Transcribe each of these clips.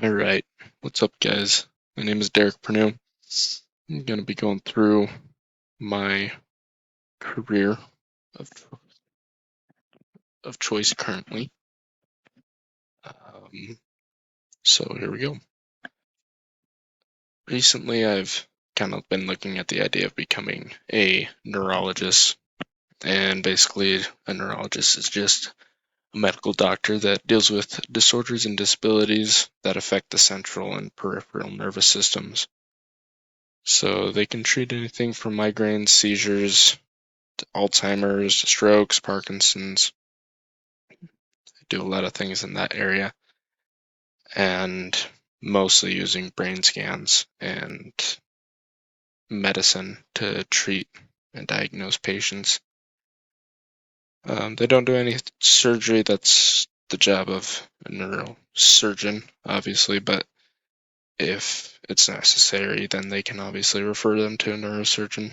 All right, what's up, guys? My name is Derek Pernew. I'm going to be going through my career of, of choice currently. Um, so here we go. Recently, I've kind of been looking at the idea of becoming a neurologist, and basically, a neurologist is just a medical doctor that deals with disorders and disabilities that affect the central and peripheral nervous systems. So they can treat anything from migraines, seizures, Alzheimer's, strokes, Parkinson's. I do a lot of things in that area, and mostly using brain scans and medicine to treat and diagnose patients. They don't do any surgery. That's the job of a neurosurgeon, obviously, but if it's necessary, then they can obviously refer them to a neurosurgeon.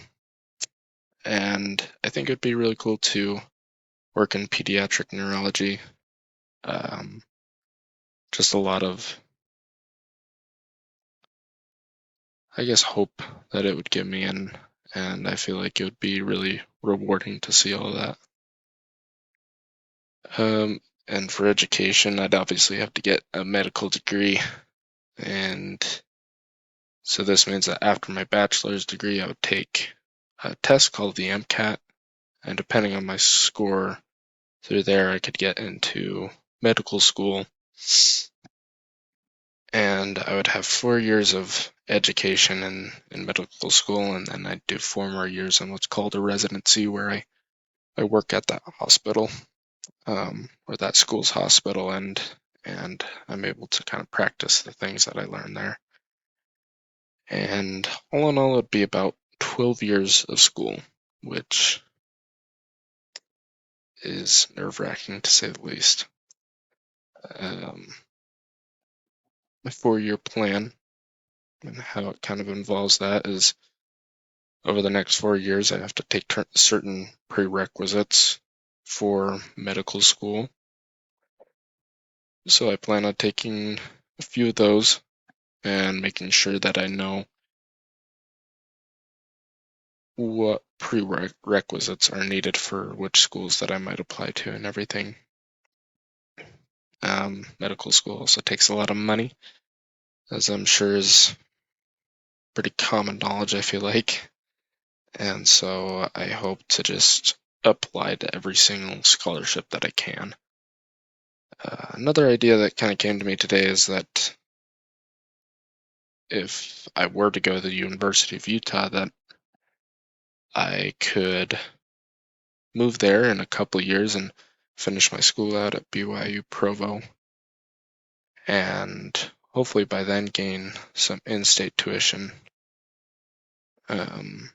And I think it'd be really cool to work in pediatric neurology. Um, just a lot of, I guess, hope that it would give me, and I feel like it would be really rewarding to see all that. And for education, I'd obviously have to get a medical degree, and so this means that after my bachelor's degree, I would take a test called the MCAT, and depending on my score through there, I could get into medical school, and I would have 4 years of education in medical school, and then I'd do 4 more years in what's called a residency, where I work at that hospital, or that school's hospital, and I'm able to kind of practice the things that I learned there. And all in all, it'd be about 12 years of school, which is nerve-wracking to say the least. My 4-year plan and how it kind of involves that is over the next 4 years, I have to take certain prerequisites for medical school. So I plan on taking a few of those and making sure that I know what prerequisites are needed for which schools that I might apply to and everything. Medical school also takes a lot of money, as I'm sure is pretty common knowledge, I feel like. And so I hope to just apply to every single scholarship that I can. Another idea that kind of came to me today is that if I were to go to the University of Utah, that I could move there in a couple of years and finish my school out at BYU Provo, and hopefully by then gain some in-state tuition. Um,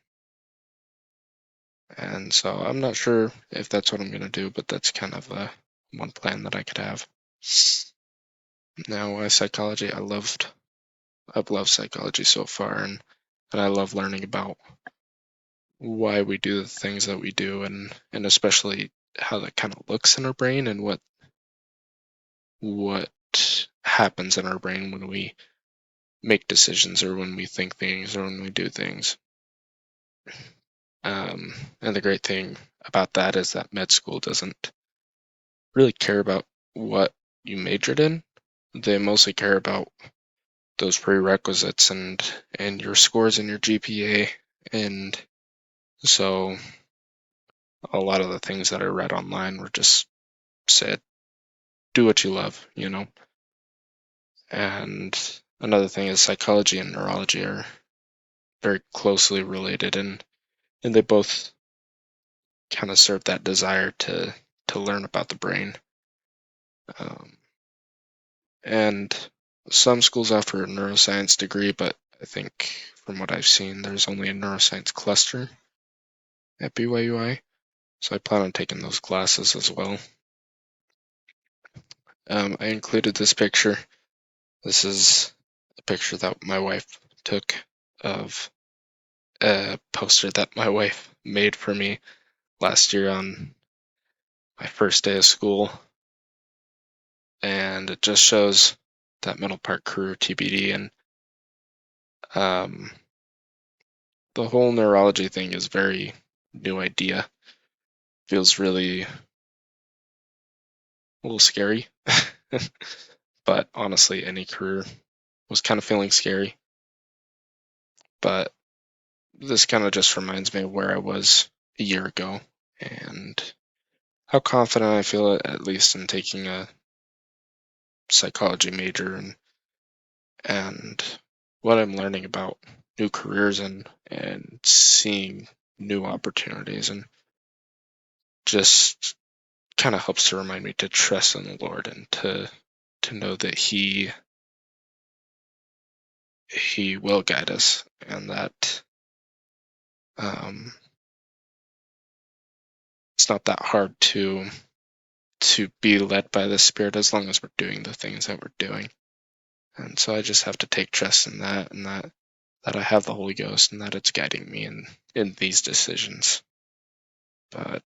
and so I'm not sure if that's what I'm going to do, but that's kind of one plan that I could have. Now, psychology, I've loved psychology so far, and I love learning about why we do the things that we do, and especially how that kind of looks in our brain and what happens in our brain when we make decisions or when we think things or when we do things. And the great thing about that is that med school doesn't really care about what you majored in. They mostly care about those prerequisites and your scores and your GPA. And so a lot of the things that I read online were just said, do what you love, you know? And another thing is psychology and neurology are very closely related, and they both kind of serve that desire to learn about the brain. Um, and some schools offer a neuroscience degree, but I think from what I've seen, there's only a neuroscience cluster at BYUI. So I plan on taking those classes as well. I included this picture. This is a picture that my wife took of a poster that my wife made for me last year on my first day of school. And it just shows that middle part, career TBD, and the whole neurology thing is very new idea. Feels really a little scary. But honestly, any career was kind of feeling scary. But this kind of just reminds me of where I was a year ago and how confident I feel, at least in taking a psychology major, and what I'm learning about new careers and seeing new opportunities, and just kind of helps to remind me to trust in the Lord and to know that he will guide us, and that it's not that hard to be led by the Spirit as long as we're doing the things that we're doing. And so I just have to take trust in that, and that I have the Holy Ghost and that it's guiding me in these decisions. But